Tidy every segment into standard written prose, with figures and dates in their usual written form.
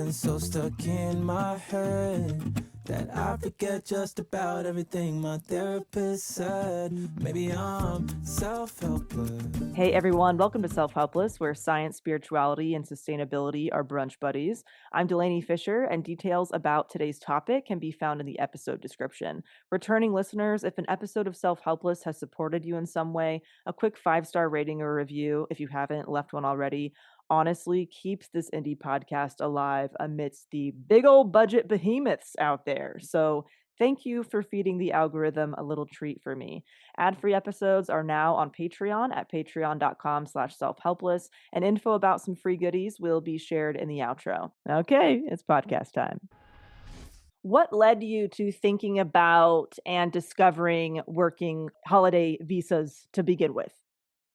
Feeling so stuck in my head that I forget just about everything my therapist said. Maybe I'm self-helpless. Hey everyone, welcome to Self-Helpless, where science, spirituality, and sustainability are brunch buddies. I'm Delanie Fischer, and details about today's topic can be found in the episode description. Returning listeners, if an episode of Self-Helpless has supported you in some way, a quick 5-star rating or review, if you haven't left one already, honestly keeps this indie podcast alive amidst the big old budget behemoths out there. So thank you for feeding the algorithm a little treat for me. Ad-free episodes are now on Patreon at patreon.com/selfhelpless, and info about some free goodies will be shared in the outro. Okay, it's podcast time. What led you to thinking about and discovering working holiday visas to begin with?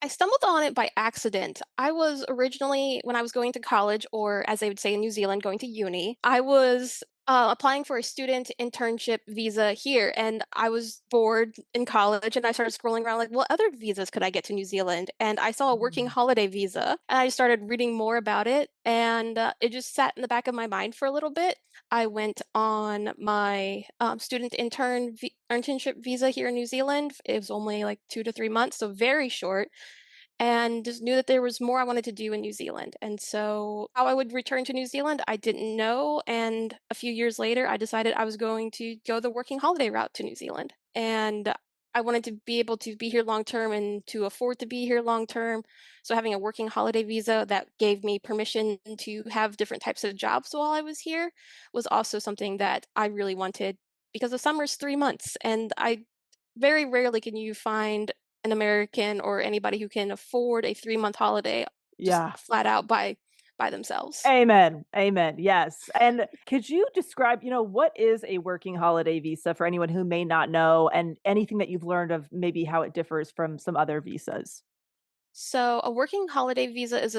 I stumbled on it by accident. I was originally, when I was going to college, or as they would say in New Zealand, going to uni, I was applying for a student internship visa here. And I was bored in college and I started scrolling around like, what other visas could I get to New Zealand? And I saw a working holiday visa and I started reading more about it. And it just sat in the back of my mind for a little bit. I went on my student internship visa here in New Zealand. It was only like 2 to 3 months, so very short, and just knew that there was more I wanted to do in New Zealand. And so how I would return to New Zealand, I didn't know. And a few years later, I decided I was going to go the working holiday route to New Zealand. And I wanted to be able to be here long term and to afford to be here long term. So having a working holiday visa that gave me permission to have different types of jobs while I was here was also something that I really wanted, because the summer's 3 months and I very rarely can you find an American or anybody who can afford a 3-month holiday just Yeah. flat out by themselves. Amen. Amen. Yes. And could you describe, what is a working holiday visa for anyone who may not know, and anything that you've learned of maybe how it differs from some other visas? So a working holiday visa is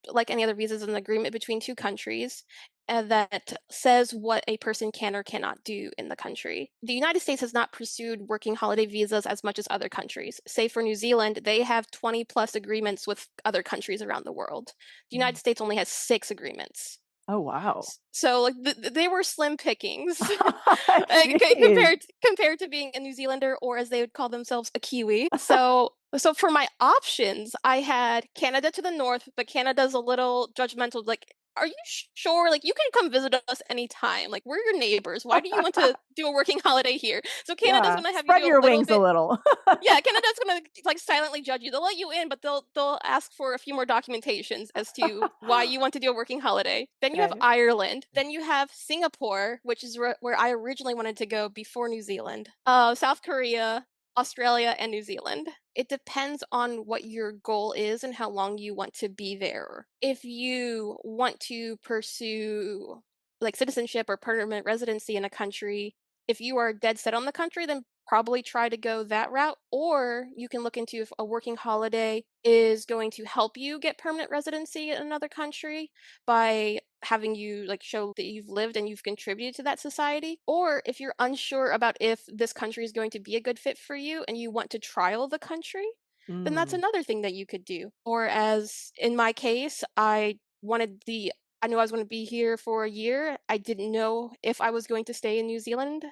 like any other visa, is an agreement between two countries that says what a person can or cannot do in the country. The United States has not pursued working holiday visas as much as other countries. Say for New Zealand, they have 20 plus agreements with other countries around the world. The United States only has 6 agreements. Oh, wow. So like they were slim pickings Jeez. compared to being a New Zealander, or as they would call themselves, a Kiwi. So for my options, I had Canada to the north, but Canada's a little judgmental. Like, are you sure? Like, you can come visit us anytime. Like, we're your neighbors. Why do you want to do a working holiday here? So Canada's Yeah. going to have you Spread do a your little wings a bit. little. Yeah, Canada's gonna like silently judge you. They'll let you in, but they'll ask for a few more documentations as to why you want to do a working holiday. Then you have Okay. Ireland. Then you have Singapore, which is where I originally wanted to go before New Zealand. South Korea, Australia, and New Zealand. It depends on what your goal is and how long you want to be there. If you want to pursue like citizenship or permanent residency in a country, if you are dead set on the country, then probably try to go that route. Or you can look into if a working holiday is going to help you get permanent residency in another country by having you like show that you've lived and you've contributed to that society. Or if you're unsure about if this country is going to be a good fit for you and you want to trial the country, then that's Mm. another thing that you could do. Or as in my case, I knew I was going to be here for a year. I didn't know if I was going to stay in New Zealand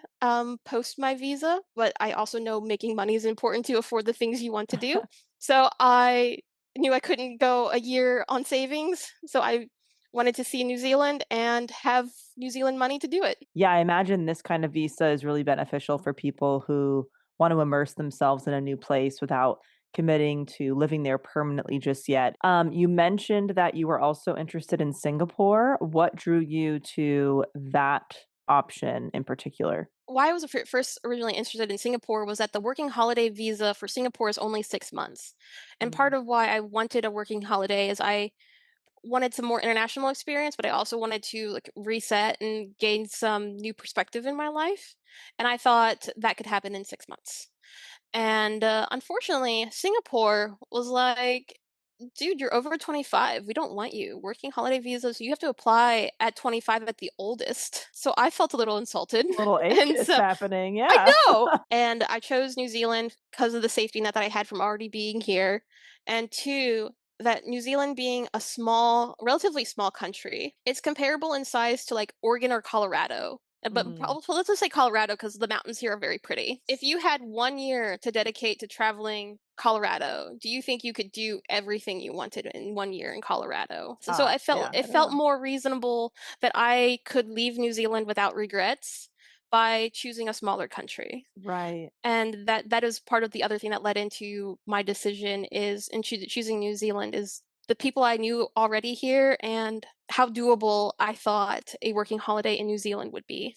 post my visa, but I also know making money is important to afford the things you want to do. So I knew I couldn't go a year on savings. So I wanted to see New Zealand and have New Zealand money to do it. Yeah, I imagine this kind of visa is really beneficial for people who want to immerse themselves in a new place without committing to living there permanently just yet. You mentioned that you were also interested in Singapore. What drew you to that option in particular? Why I was first originally interested in Singapore was that the working holiday visa for Singapore is only 6 months. And part Mm. of why I wanted a working holiday is I wanted some more international experience, but I also wanted to like reset and gain some new perspective in my life. And I thought that could happen in 6 months. And unfortunately, Singapore was like, dude, you're over 25. We don't want you. Working holiday visas, you have to apply at 25 at the oldest. So I felt a little insulted. Little And ageist so happening, I yeah. know. And I chose New Zealand because of the safety net that I had from already being here. And two, that New Zealand being a relatively small country, it's comparable in size to like Oregon or Colorado. But Mm. well, let's just say Colorado because the mountains here are very pretty. If you had 1 year to dedicate to traveling Colorado, do you think you could do everything you wanted in 1 year in Colorado? So I felt Yeah, it I don't felt know. more reasonable that I could leave New Zealand without regrets by choosing a smaller country. Right. And that is part of the other thing that led into my decision is in choosing New Zealand is the people I knew already here and how doable I thought a working holiday in New Zealand would be.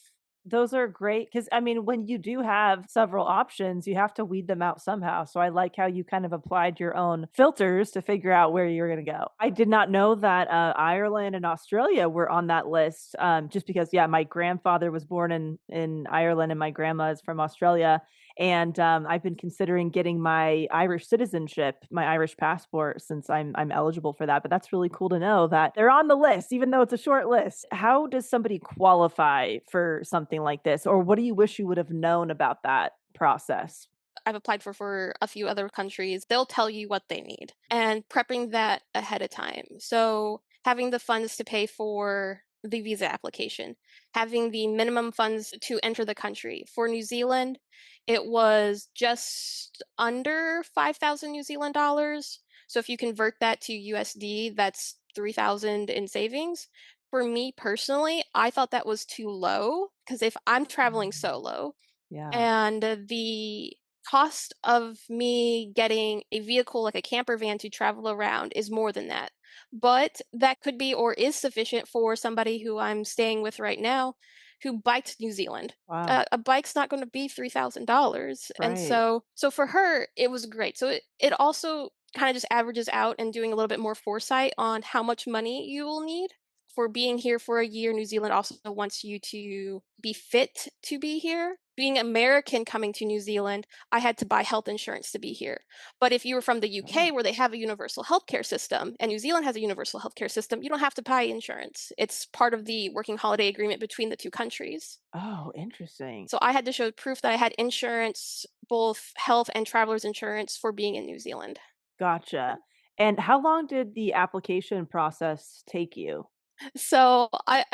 Those are great because I mean, when you do have several options, you have to weed them out somehow. So I like how you kind of applied your own filters to figure out where you're going to go. I did not know that Ireland and Australia were on that list. Just because, yeah, my grandfather was born in Ireland and my grandma is from Australia, and I've been considering getting my Irish citizenship, my Irish passport, since I'm eligible for that. But that's really cool to know that they're on the list, even though it's a short list. How does somebody qualify for something like this, or what do you wish you would have known about that process? I've applied for a few other countries. They'll tell you what they need and prepping that ahead of time. So, having the funds to pay for the visa application, having the minimum funds to enter the country. For New Zealand, it was just under 5,000 New Zealand dollars. So, if you convert that to USD, that's 3,000 in savings. For me personally, I thought that was too low because if I'm traveling Mm. solo, Yeah. and the cost of me getting a vehicle like a camper van to travel around is more than that. But that could be or is sufficient for somebody who I'm staying with right now who biked New Zealand. Wow. A bike's not going to be $3,000. And Right. so for her, it was great. So it also kind of just averages out and doing a little bit more foresight on how much money you will need for being here for a year. New Zealand also wants you to be fit to be here. Being American coming to New Zealand, I had to buy health insurance to be here. But if you were from the Oh. UK where they have a universal healthcare system and New Zealand has a universal healthcare system, you don't have to buy insurance. It's part of the working holiday agreement between the two countries. Oh, interesting. So I had to show proof that I had insurance, both health and traveler's insurance for being in New Zealand. Gotcha. And how long did the application process take you? So I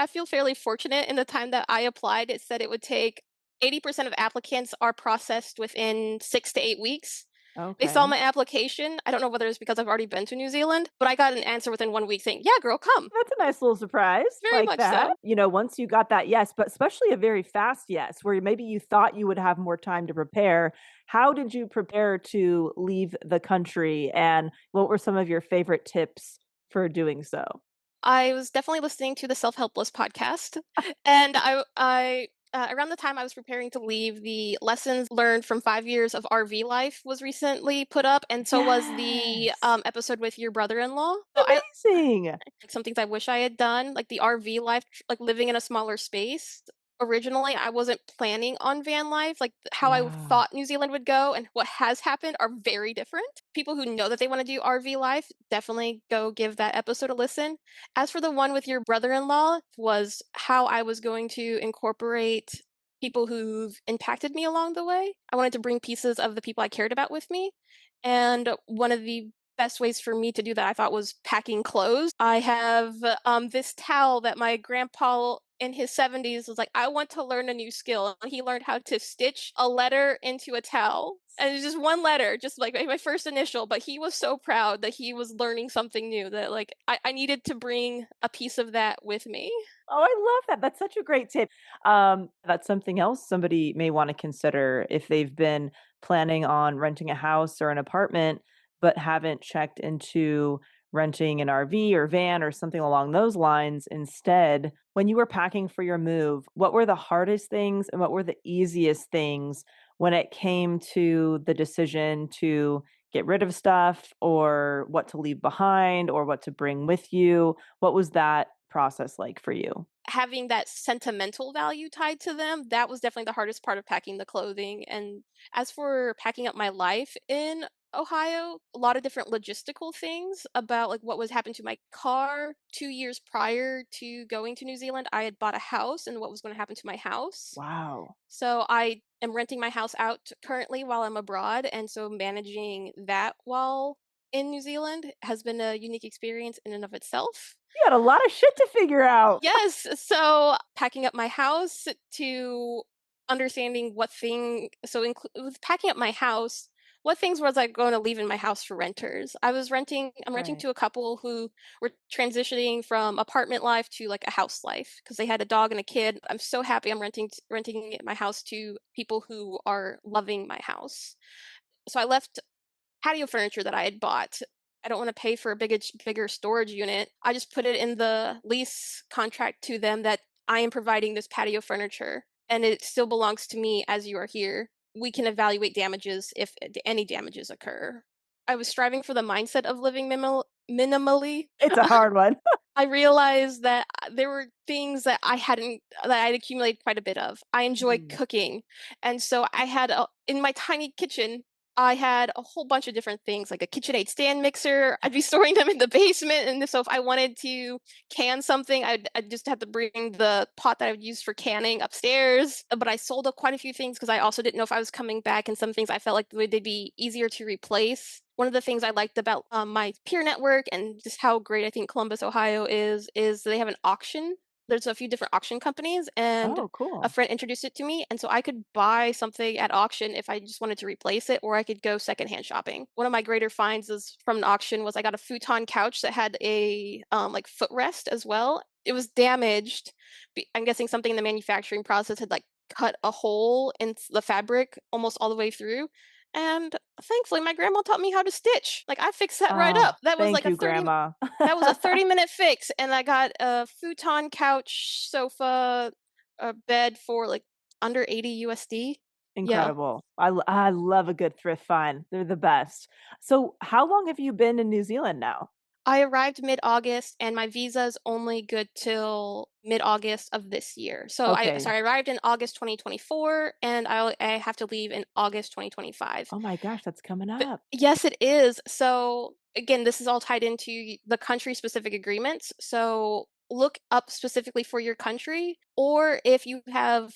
feel fairly fortunate in the time that I applied. It said it would take 80% of applicants are processed within 6 to 8 weeks. They saw Okay. my application. I don't know whether it's because I've already been to New Zealand, but I got an answer within 1 week saying, "Yeah, girl, come." That's a nice little surprise Very like much that. so. Once you got that yes, but especially a very fast yes, where maybe you thought you would have more time to prepare. How did you prepare to leave the country, and what were some of your favorite tips for doing so? I was definitely listening to the Self-Helpless podcast, and around the time I was preparing to leave, the lessons learned from 5 years of RV life was recently put up, and so was the, Yes. episode with your brother-in-law. So I Amazing. like, some things I wish I had done, like the RV life, like living in a smaller space. Originally, I wasn't planning on van life. Like how I Yeah. thought New Zealand would go and what has happened are very different. People who know that they want to do RV life, definitely go give that episode a listen. As for the one with your brother-in-law, was how I was going to incorporate people who've impacted me along the way. I wanted to bring pieces of the people I cared about with me. And one of the best ways for me to do that I thought was packing clothes. I have this towel that my grandpa in his 70s was like, I want to learn a new skill. And he learned how to stitch a letter into a towel. And it's just one letter, just like my first initial. But he was so proud that he was learning something new that like I needed to bring a piece of that with me. Oh, I love that. That's such a great tip. That's something else somebody may want to consider if they've been planning on renting a house or an apartment, but haven't checked into renting an RV or van or something along those lines. Instead, when you were packing for your move, what were the hardest things and what were the easiest things when it came to the decision to get rid of stuff or what to leave behind or what to bring with you? What was that process like for you? Having that sentimental value tied to them, that was definitely the hardest part of packing the clothing. And as for packing up my life in Ohio, a lot of different logistical things about like what was happening to my car 2 years prior to going to New Zealand. I had bought a house and what was going to happen to my house. Wow. So I am renting my house out currently while I'm abroad, and so managing that while in New Zealand has been a unique experience in and of itself. You got a lot of shit to figure out. Yes, so packing up my house to understanding with packing up my house, what things was I going to leave in my house for renters? I'm renting Right. to a couple who were transitioning from apartment life to like a house life because they had a dog and a kid. I'm so happy I'm renting my house to people who are loving my house. So I left patio furniture that I had bought. I don't want to pay for a bigger storage unit. I just put it in the lease contract to them that I am providing this patio furniture and it still belongs to me as you are here. We can evaluate damages if any damages occur. I was striving for the mindset of living minimally. It's a hard one. I realized that there were things that I'd accumulated quite a bit of. I enjoy Mm. cooking, and so I had in my tiny kitchen, I had a whole bunch of different things, like a KitchenAid stand mixer. I'd be storing them in the basement, and so if I wanted to can something, I'd just have to bring the pot that I would use for canning upstairs. But I sold up quite a few things because I also didn't know if I was coming back, and some things I felt like they'd be easier to replace. One of the things I liked about my peer network and just how great I think Columbus, Ohio is they have an auction. There's a few different auction companies, and Oh, a cool. friend introduced it to me, and so I could buy something at auction if I just wanted to replace it, or I could go secondhand shopping. One of my greater finds is from an auction was I got a futon couch that had a like footrest as well. It was damaged. I'm guessing something in the manufacturing process had like cut a hole in the fabric almost all the way through. And thankfully, my grandma taught me how to stitch. Like I fixed that right Oh, up. That was thank like a you, 30 Grandma. that was a 30-minute fix, and I got a futon couch, sofa, a bed for like under 80 USD. Yeah. Incredible. I love a good thrift find. They're the best. So, how long have you been in New Zealand now? I arrived mid-August and my visa is only good till mid-August of this year. Okay. I arrived in August 2024 and I have to leave in August 2025. Oh my gosh, that's coming But up. yes, it is. So again, this is all tied into the country specific agreements. So look up specifically for your country, or if you have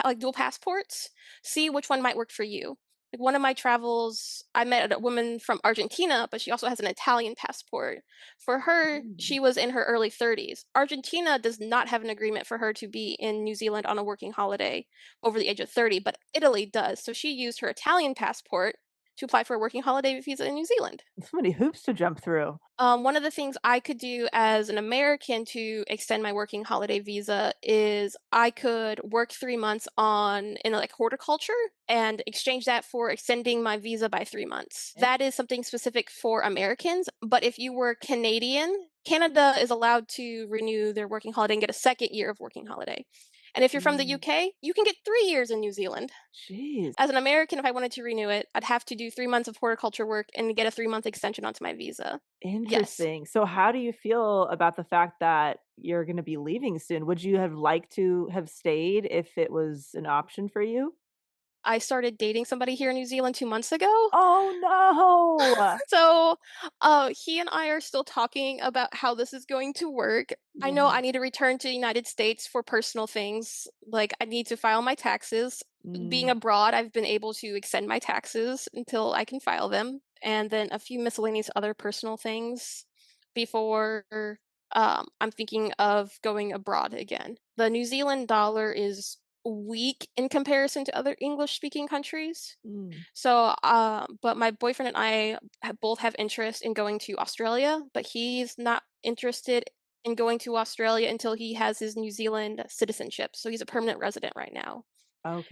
like dual passports, see which one might work for you. Like one of my travels, I met a woman from Argentina, but she also has an Italian passport. For her, Mm. she was in her early 30s. Argentina does not have an agreement for her to be in New Zealand on a working holiday over the age of 30, but Italy does. So she used her Italian passport to apply for a working holiday visa in New Zealand. So many hoops to jump through. One of the things I could do as an American to extend my working holiday visa is I could work 3 months in like horticulture and exchange that for extending my visa by 3 months. That is something specific for Americans. But if you were Canadian, Canada is allowed to renew their working holiday and get a second year of working holiday. And if you're from the Mm. UK, you can get 3 years in New Zealand. Jeez. As an American, if I wanted to renew it, I'd have to do 3 months of horticulture work and get a 3-month extension onto my visa. Yes. Interesting. So how do you feel about the fact that you're gonna be leaving soon? Would you have liked to have stayed if it was an option for you? I started dating somebody here in New Zealand 2 months ago. Oh, no. So, he and I are still talking about how this is going to work. I know Yeah. I need to return to the United States for personal things, like I need to file my taxes. Being Mm, abroad, I've been able to extend my taxes until I can file them, and then a few miscellaneous other personal things before, I'm thinking of going abroad again. The New Zealand dollar is weak in comparison to other English-speaking countries. mm. So, but my boyfriend and I both have interest in going to Australia, but he's not interested in going to Australia until he has his New Zealand citizenship. So he's a permanent resident right now,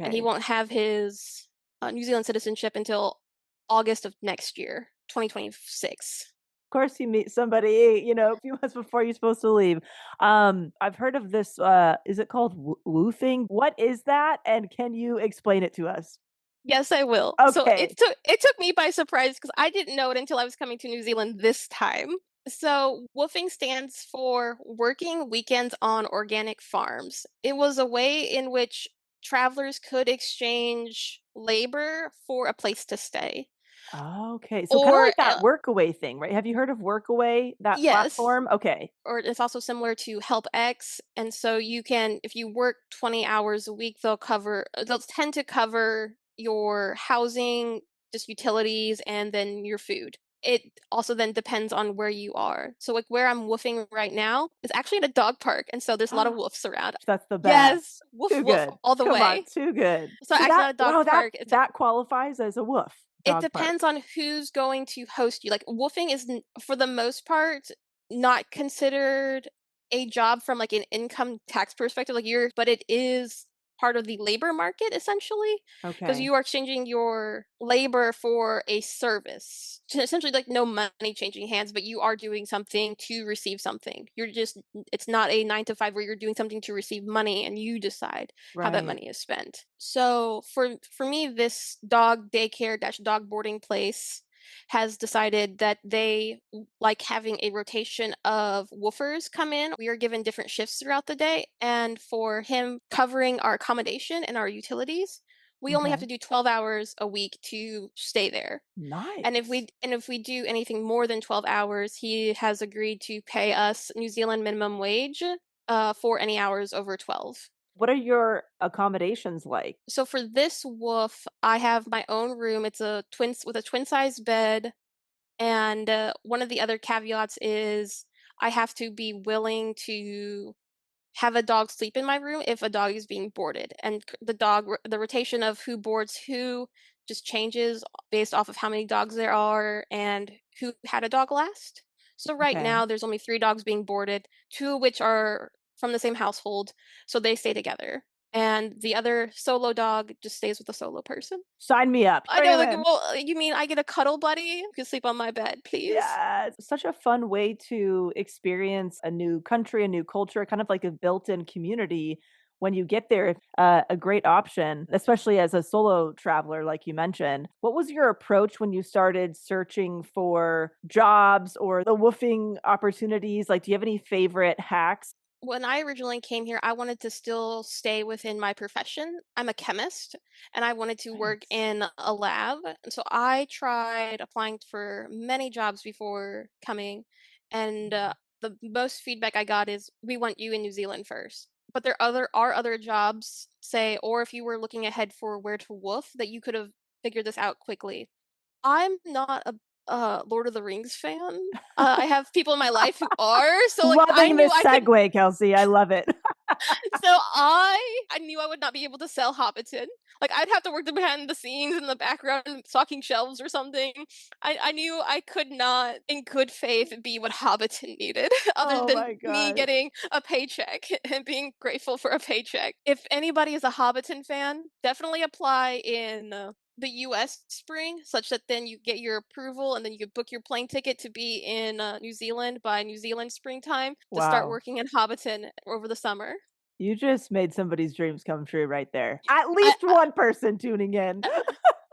and he Okay. won't have his New Zealand citizenship until August of next year, 2026. Course you meet somebody, a few months before you're supposed to leave. I've heard of this, is it called woofing? What is that, and can you explain it to us? Yes, I will. So Okay. it took me by surprise because I didn't know it until I was coming to New Zealand this time. So WWOOFing stands for Working Weekends on Organic Farms. It was a way in which travelers could exchange labor for a place to stay. Okay, so kinda Or like that Workaway thing, right? Have you heard of Workaway, that yes, platform? Okay. or it's also similar to HelpX. And so you can, if you work 20 hours a week, they'll tend to cover your housing, just utilities and then your food. It also then depends on where you are. So like where I'm woofing right now is actually at a dog park, and so there's a lot of woofs around. That's the best. Yes, woof Too woof good. all the Come on, way. too good. So So actually that at a dog wow, park, that qualifies as a woof it dog park. depends on who's going to host you. Like woofing is for the most part not considered a job from like an income tax perspective. But it is part of the labor market essentially, because Okay. you are exchanging your labor for a service. So essentially, like no money changing hands, but you are doing something to receive something. It's not a 9 to 5 where you're doing something to receive money and you decide how that Right. money is spent. So for me, this dog daycare dash dog boarding place has decided that they like having a rotation of woofers come in. We are given different shifts throughout the day, and for him covering our accommodation and our utilities, we only have Okay. to do 12 hours a week to stay there. And if Nice. we do anything more than 12 hours, he has agreed to pay us New Zealand minimum wage for any hours over 12. What are your accommodations like? So for this woof, I have my own room. It's a twin size bed, and one of the other caveats is I have to be willing to have a dog sleep in my room if a dog is being boarded. And the rotation of who boards who just changes based off of how many dogs there are and who had a dog last. So right Okay. now, there's only 3 dogs being boarded, 2 of which are from the same household, so they stay together. And the other solo dog just stays with the solo person. Sign me up. I Bring know, him like, in. well, you mean I get a cuddle buddy who can sleep on my bed, please? Yeah, it's such a fun way to experience a new country, a new culture, kind of like a built-in community when you get there. A great option, especially as a solo traveler, like you mentioned. What was your approach when you started searching for jobs or the woofing opportunities? Like, do you have any favorite hacks? When I originally came here, I wanted to still stay within my profession. I'm a chemist and I wanted to work Nice. in a lab. And so I tried applying for many jobs before coming. And the most feedback I got is, we want you in New Zealand first. But are other jobs, say, or if you were looking ahead for where to woof, that you could have figured this out quickly. I'm not a Lord of the Rings fan. I have people in my life who are, so like Loving this segue, Kelsey. I love it. I knew I would not be able to sell Hobbiton. Like I'd have to work behind the scenes in the background, stocking shelves or something. I knew I could not, in good faith, be what Hobbiton needed, other Oh than my me gosh. getting a paycheck and being grateful for a paycheck. If anybody is a Hobbiton fan, definitely apply in the US spring, such that then you get your approval and then you can book your plane ticket to be in New Zealand by New Zealand springtime to start Wow. working in Hobbiton over the summer. You just made somebody's dreams come true right there. At I least one person tuning in.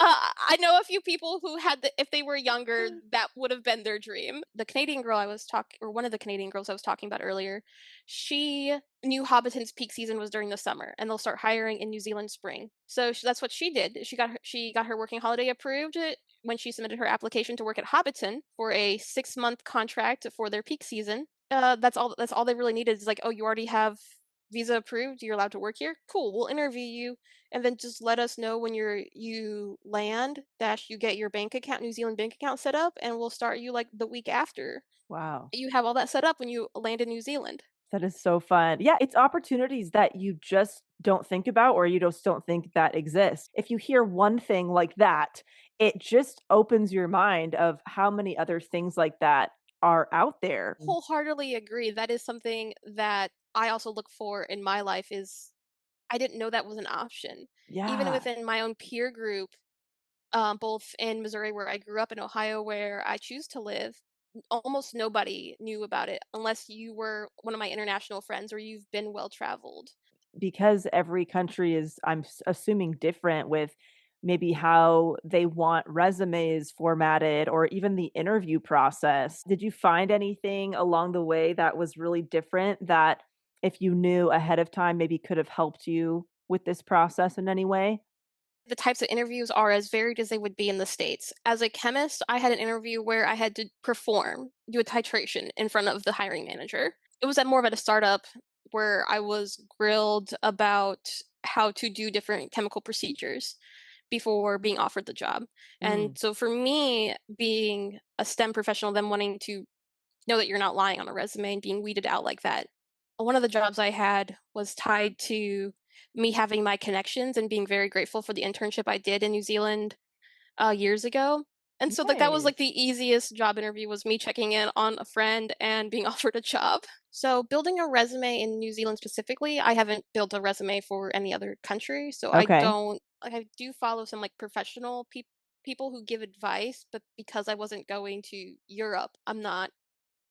I know a few people who if they were younger, that would have been their dream. The Canadian girl I was talking, or one of the Canadian girls I was talking about earlier, she knew Hobbiton's peak season was during the summer, and they'll start hiring in New Zealand spring. So that's what she did. She got her working holiday approved when she submitted her application to work at Hobbiton for a 6-month contract for their peak season. That's all. That's all they really needed. Is like, oh, you already have visa approved. You're allowed to work here. Cool. We'll interview you, and then just let us know when you land dash you get your bank account, New Zealand bank account set up, and we'll start you like the week after. Wow. You have all that set up when you land in New Zealand. That is so fun. Yeah, it's opportunities that you just don't think about or you just don't think that exist. If you hear one thing like that, it just opens your mind of how many other things like that are out there. Wholeheartedly agree. That is something that I also look for in my life. Is I didn't know that was an option. Even Yeah, within my own peer group, both in Missouri, where I grew up, in Ohio, where I choose to live, almost nobody knew about it unless you were one of my international friends or you've been well traveled. because every country is, assuming, different with maybe how they want resumes formatted or even the interview process. Did you find anything along the way that was really different that if you knew ahead of time maybe could have helped you with this process in any way? The types of interviews are as varied as they would be in the States. As a chemist, I had an interview where I had to do a titration in front of the hiring manager. It was at more of at a startup where I was grilled about how to do different chemical procedures. before being offered the job. And Mm. so for me, being a STEM professional, them wanting to know that you're not lying on a resume and being weeded out like that. One of the jobs I had was tied to me having my connections and being very grateful for the internship I did in New Zealand years ago. And so like that was Nice. like the easiest job interview was me checking in on a friend and being offered a job. So building a resume in New Zealand specifically, I haven't built a resume for any other country. So I Okay. don't like I do follow some like professional people who give advice, but because I wasn't going to Europe, I'm not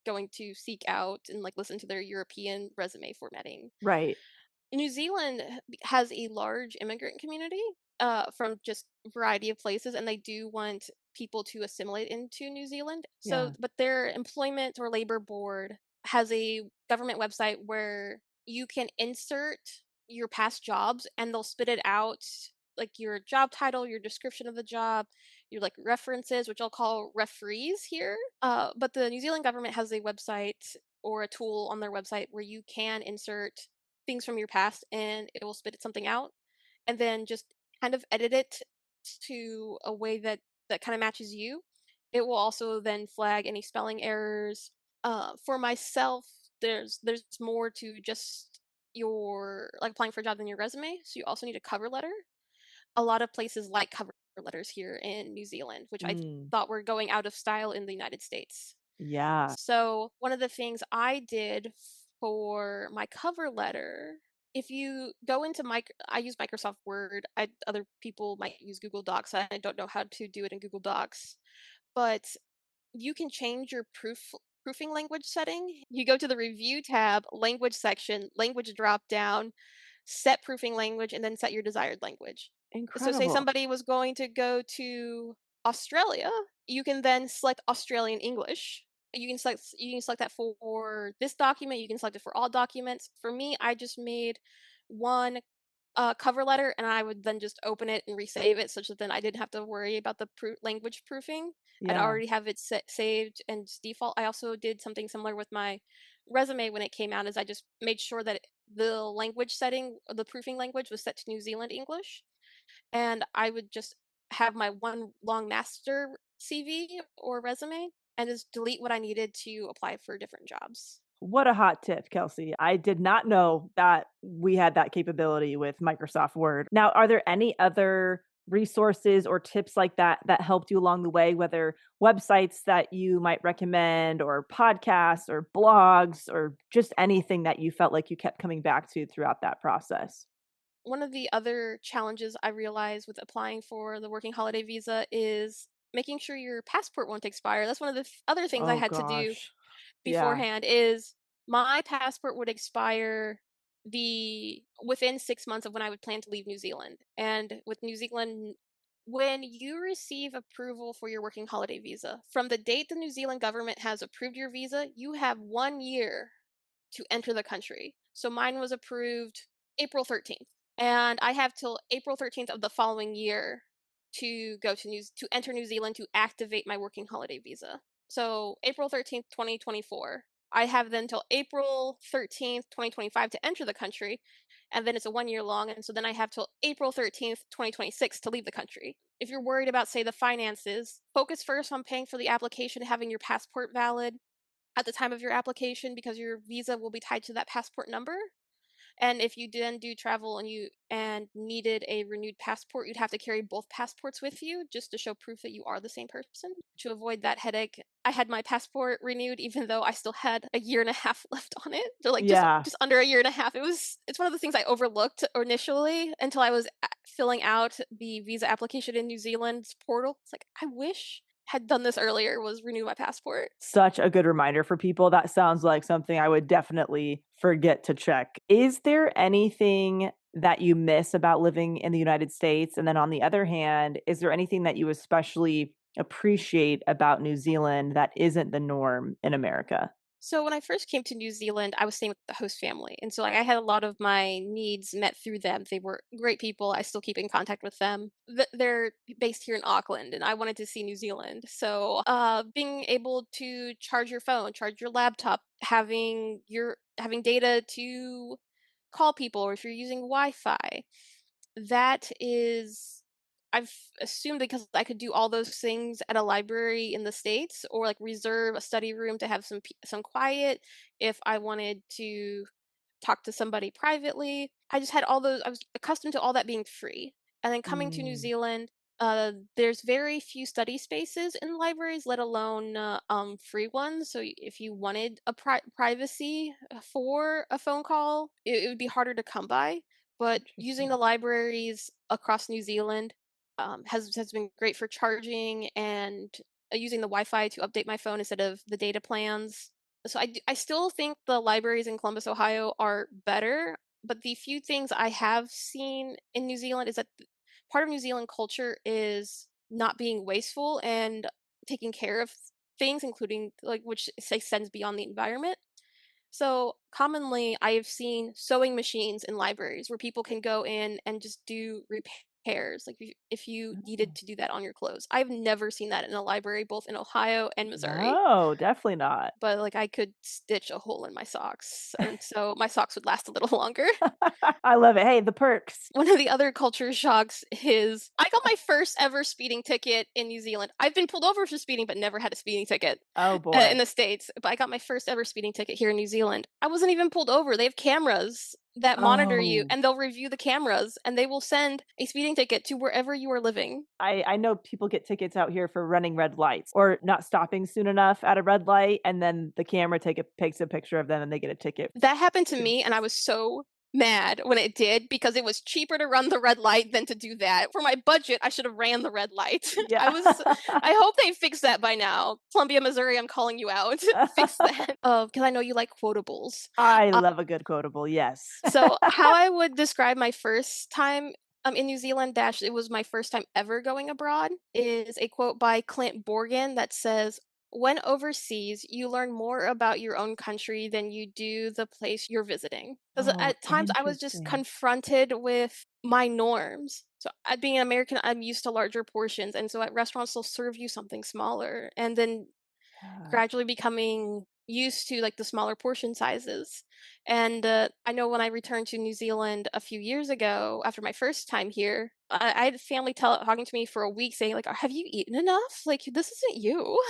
going to seek out and like listen to their European resume formatting. Right. New Zealand has a large immigrant community from just a variety of places, and they do want people to assimilate into New Zealand. So, Yeah. but their employment or labor board has a government website where you can insert your past jobs, and they'll spit it out like your job title, your description of the job, your like references, which I'll call referees here. But the New Zealand government has a website or a tool on their website where you can insert things from your past and it will spit something out and then just kind of edit it to a way that kind of matches you. It will also then flag any spelling errors. For myself, there's more to just your like applying for a job than your resume. So you also need a cover letter. A lot of places like cover letters here in New Zealand, which I Mm. thought were going out of style in the United States. Yeah. So, one of the things I did for my cover letter, if you go into I use Microsoft Word. Other people might use Google Docs. I don't know how to do it in Google Docs, but you can change your proofing language setting. You go to the review tab, language section, language drop down, set proofing language, and then set your desired language. So say Incredible. somebody was going to go to Australia, you can then select Australian English. You can select that for this document, you can select it for all documents. For me, I just made one cover letter and I would then just open it and resave it such that then I didn't have to worry about the language proofing. I'd Yeah. already have it saved and default. I also did something similar with my resume when it came out, is I just made sure that the language setting, the proofing language was set to New Zealand English, and I would just have my one long master CV or resume and just delete what I needed to apply for different jobs. What a hot tip, Kelsey. I did not know that we had that capability with Microsoft Word. Now, are there any other resources or tips like that that helped you along the way, whether websites that you might recommend, or podcasts, or blogs, or just anything that you felt like you kept coming back to throughout that process? One of the other challenges I realized with applying for the working holiday visa is making sure your passport won't expire. That's one of the other things I Oh had to do gosh. Yeah. beforehand is my passport would expire within 6 months of when I would plan to leave New Zealand. And with New Zealand, when you receive approval for your working holiday visa, from the date the New Zealand government has approved your visa, you have 1 year to enter the country. So mine was approved April 13th, and I have till April 13th of the following year to enter New Zealand to activate my working holiday visa. So April 13th, 2024. I have then till April 13th, 2025 to enter the country, and then it's a 1 year long, and so then I have till April 13th, 2026 to leave the country. If you're worried about, say, the finances, focus first on paying for the application, having your passport valid at the time of your application because your visa will be tied to that passport number. And if you then do travel and you needed a renewed passport, you'd have to carry both passports with you just to show proof that you are the same person. To avoid that headache, I had my passport renewed even though I still had a year and a half left on it. So like just Yeah. just under a year and a half. It's one of the things I overlooked initially until I was filling out the visa application in New Zealand's portal. It's like I wish had done this earlier, was renew my passport. Such a good reminder for people. That sounds like something I would definitely forget to check. Is there anything that you miss about living in the United States? And then on the other hand, is there anything that you especially appreciate about New Zealand that isn't the norm in America? So when I first came to New Zealand, I was staying with the host family. And so like I had a lot of my needs met through them. They were great people. I still keep in contact with them. They're based here in Auckland and I wanted to see New Zealand. So being able to charge your phone, charge your laptop, having data to call people or if you're using Wi-Fi, that is I've assumed because I could do all those things at a library in the States, or like reserve a study room to have some quiet if I wanted to talk to somebody privately. I just had all those I was accustomed to all that being free. And then coming to New Mm, Zealand, there's very few study spaces in libraries, let alone free ones. So if you wanted a privacy for a phone call, it would be harder to come by. But using the interesting. libraries across New Zealand has been great for charging and using the Wi-Fi to update my phone instead of the data plans. So I still think the libraries in Columbus, Ohio are better, but the few things I have seen in New Zealand is that part of New Zealand culture is not being wasteful and taking care of things, including like which extends beyond the environment. So commonly, I've seen sewing machines in libraries where people can go in and just do repairs, like if you needed Oh. to do that on your clothes. I've never seen that in a library, both in Ohio and Missouri. No, definitely not. But like I could stitch a hole in my socks, and so my socks would last a little longer. I love it. Hey, the perks. One of the other culture shocks is I got my first ever speeding ticket in New Zealand. I've been pulled over for speeding, but never had a speeding ticket Oh in boy. the States. But I got my first ever speeding ticket here in New Zealand. I wasn't even pulled over. They have cameras that monitor you, Oh, and they'll review the cameras, and they will send a speeding ticket to wherever you are living. I know people get tickets out here for running red lights or not stopping soon enough at a red light, and then the camera takes a picture of them and they get a ticket. That happened to Too. me, and I was so mad when it did because it was cheaper to run the red light than to do that. For my budget, I should have ran the red light. Yeah. I hope they fix that by now. Columbia, Missouri, I'm calling you out. Fix that. Because I know you like quotables. I Uh, love a good quotable, yes. so how I would describe my first time in New Zealand dash it was my first time ever going abroad is a quote by Clint Borgen that says, when overseas, you learn more about your own country than you do the place you're visiting. Because Oh, at times I was just interesting. confronted with my norms. So, being an American, I'm used to larger portions. And so at restaurants, they'll serve you something smaller. And then Yeah. gradually becoming used to like the smaller portion sizes. And I know when I returned to New Zealand a few years ago after my first time here, I had family talking to me for a week saying like, "Have you eaten enough? Like this isn't you."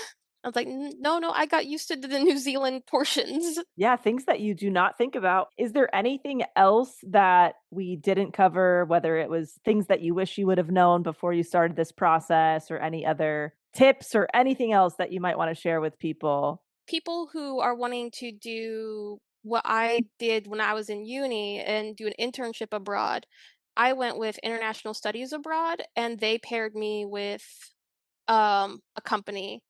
I was like, No, no, I got used to the New Zealand portions." Yeah, things that you do not think about. Is there anything else that we didn't cover, whether it was things that you wish you would have known before you started this process or any other tips or anything else that you might want to share with people? People who are wanting to do what I did when I was in uni and do an internship abroad, I went with international studies abroad, and they paired me with a company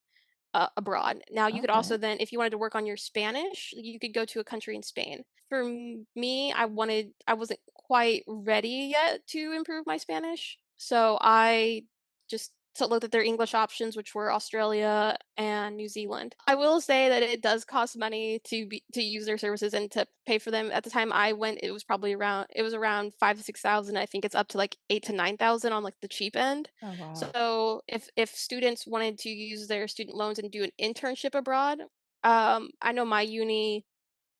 abroad. Now, you could also Okay. then, if you wanted to work on your Spanish, you could go to a country in Spain. For me, I wasn't quite ready yet to improve my Spanish, so I just looked at their English options, which were Australia and New Zealand. I will say that it does cost money to use their services and to pay for them. At the time I went, it was around 5 to 6 thousand. I think it's up to like 8 to 9 thousand on like the cheap end. Oh, wow. So if students wanted to use their student loans and do an internship abroad, I know my uni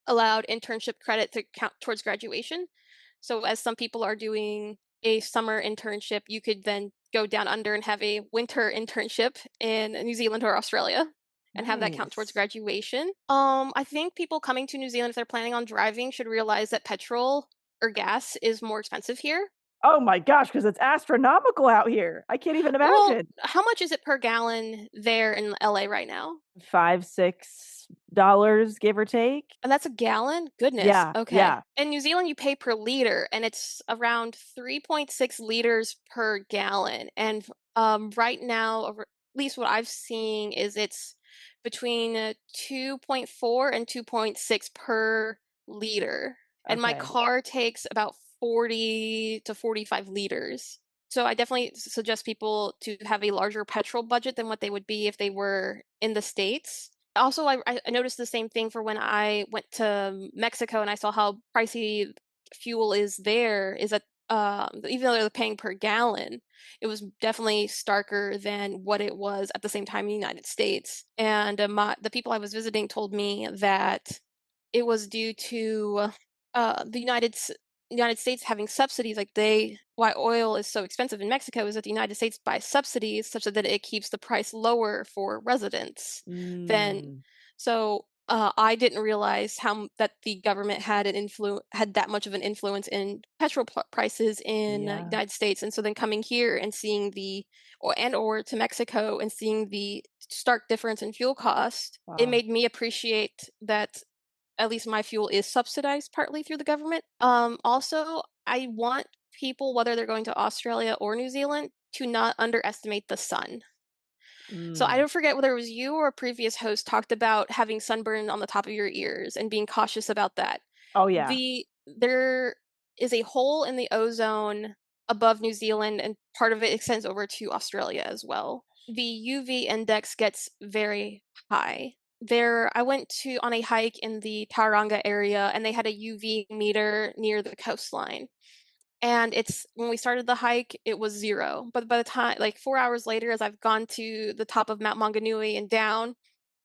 allowed internship credit to count towards graduation. So as some people are doing a summer internship, you could then go down under and have a winter internship in New Zealand or Australia and have that count towards Nice. graduation. I think people coming to New Zealand if they're planning on driving should realize that petrol or gas is more expensive here. Oh my gosh, because it's astronomical out here. I can't even Well, imagine. how much is it per gallon there in LA right now? 5, $6, give or take. And that's a gallon? Goodness, Yeah, okay. yeah. In New Zealand, you pay per liter, and it's around 3.6 liters per gallon. And right now, at least what I've seen is it's between 2.4 and 2.6 per liter. And my Okay. car takes about 40 to 45 liters. So I definitely suggest people to have a larger petrol budget than what they would be if they were in the States. Also, I noticed the same thing for when I went to Mexico and I saw how pricey fuel is there, is that even though they're paying per gallon, it was definitely starker than what it was at the same time in the United States. And the people I was visiting told me that it was due to the United States having subsidies, like why oil is so expensive in Mexico is that the United States buys subsidies such that it keeps the price lower for residents than Mm, so I didn't realize that the government had that much of an influence in petrol prices in yeah. United States, and so then coming here and seeing or to Mexico and seeing the stark difference in fuel cost, it Wow. made me appreciate that at least my fuel is subsidized partly through the government. Also, I want people, whether they're going to Australia or New Zealand, to not underestimate the sun. So I Mm. don't forget whether it was you or a previous host talked about having sunburn on the top of your ears and being cautious about that. Oh, yeah. There is a hole in the ozone above New Zealand, and part of it extends over to Australia as well. The UV index gets very high. I went on a hike in the Tauranga area, and they had a UV meter near the coastline. And when we started the hike, it was 0. But by the time, like 4 hours later, as I've gone to the top of Mount Maunganui and down,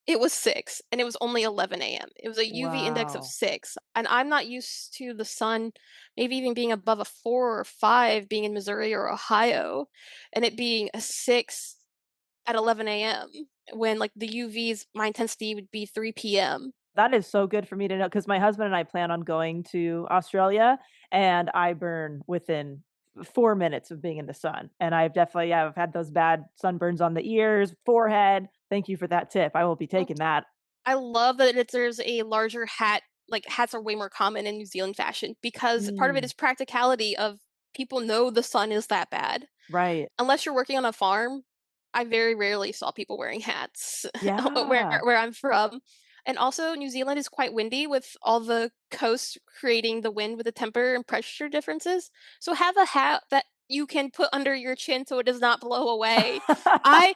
it was 6, and it was only 11 a.m. It was a UV index of Wow. 6, and I'm not used to the sun maybe even being above a 4 or 5 being in Missouri or Ohio, and it being a 6 at 11 a.m. when like the my intensity would be 3 p.m. That is so good for me to know because my husband and I plan on going to Australia, and I burn within 4 minutes of being in the sun. And I've definitely, yeah, I've had those bad sunburns on the ears, forehead. Thank you for that tip. I will be Well, taking that. I love that there's a larger hat. Like hats are way more common in New Zealand fashion because part of it Mm, is practicality of people know the sun is that bad. right. Unless you're working on a farm, I very rarely saw people wearing hats where Yeah. where I'm from. And also, New Zealand is quite windy with all the coast creating the wind with the temperature and pressure differences. So have a hat that you can put under your chin so it does not blow away. I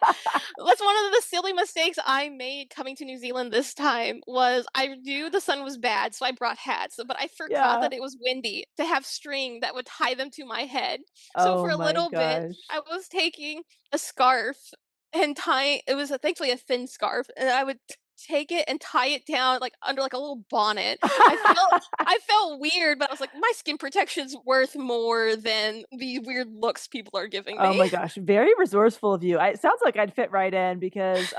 That's one of the silly mistakes I made coming to New Zealand this time was I knew the sun was bad, so I brought hats, but I forgot Yeah. that it was windy to have string that would tie them to my head. So for Oh a my little bit, gosh. I was taking a scarf and tying it was thankfully a thin scarf, and I would take it and tie it down like under like a little bonnet. I felt weird, but I was like, my skin protection's worth more than the weird looks people are giving Oh me. my gosh, very resourceful of you. It sounds like I'd fit right in because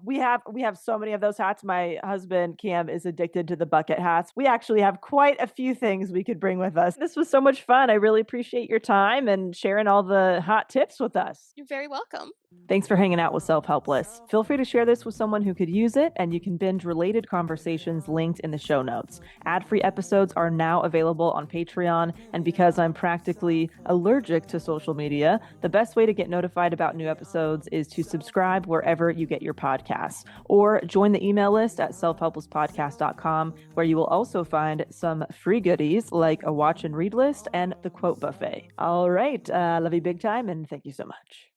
we have so many of those hats. My husband Cam is addicted to the bucket hats. We actually have quite a few things we could bring with us. This was so much fun. I really appreciate your time and sharing all the hot tips with us. You're very welcome. Thanks for hanging out with Self-Helpless. Feel free to share this with someone who could use it, and you can binge related conversations linked in the show notes. Ad-free episodes are now available on Patreon, and because I'm practically allergic to social media, the best way to get notified about new episodes is to subscribe wherever you get your podcasts, or join the email list at selfhelplesspodcast.com, where you will also find some free goodies like a watch and read list and the quote buffet. All right, love you big time, and thank you so much.